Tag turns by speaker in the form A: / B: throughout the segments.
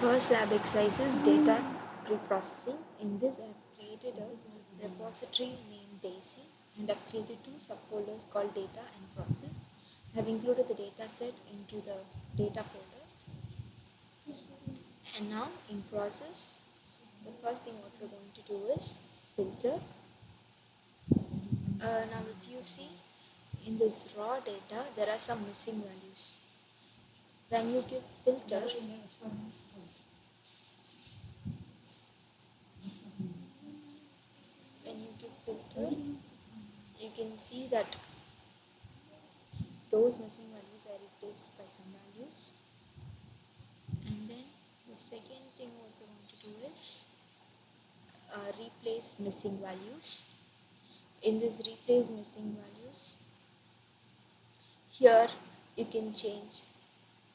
A: First lab exercise is data preprocessing. In this, I have created a repository named Daisy and I've created two subfolders called data and process. I have included the data set into the data folder. And now in process, the first thing what we're going to do is filter. Now if you see in this raw data, there are some missing values. When you give filter, you can see that those missing values are replaced by some values. And then the second thing what we want to do is replace missing values. In this replace missing values, here you can change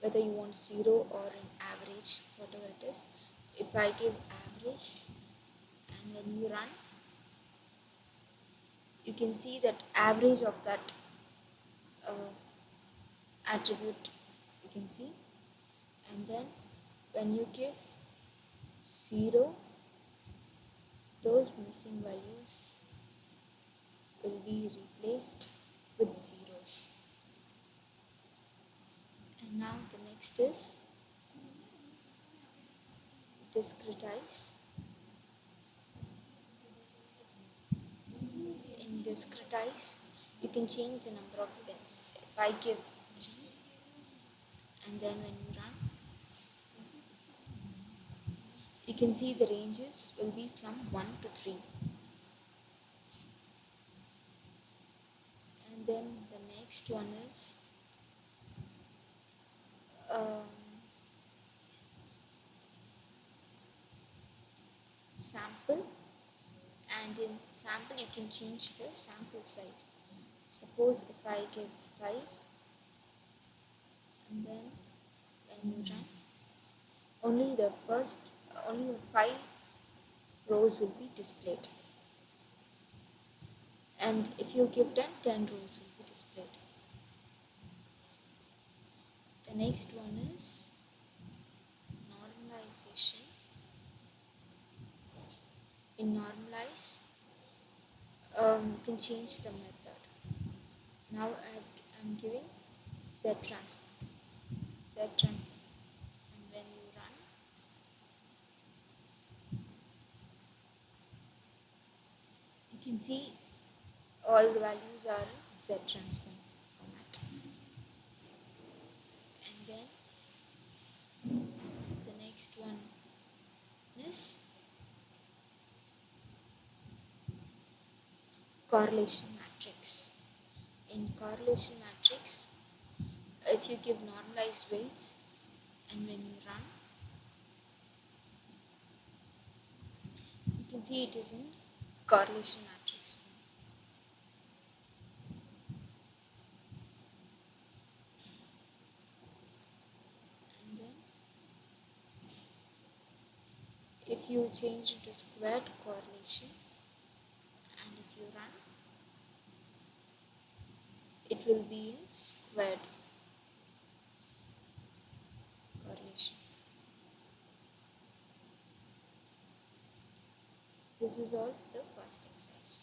A: whether you want 0 or an average, whatever it is. If I give average and when you run, you can see that average of that attribute you can see, and then when you give 0, those missing values will be replaced with zeros. And now the next is discretize. In discretize, you can change the number of bits. If I give 3 and then when you run, you can see the ranges will be from 1 to 3. And then the next one is sample, and in sample you can change the sample size. Suppose if I give 5 and then when you run, only the 5 rows will be displayed, and if you give 10 rows will be displayed. The next one is normalization. In normalize, you can change the method. Now I'm giving Z transform, and when you run, you can see all the values are in Z transform format. And then the next one is correlation matrix. In correlation matrix, if you give normalized weights and when you run, you can see it is in correlation matrix. And then if you change into squared correlation and if you run, it will be in squared correlation. This is all the first exercise.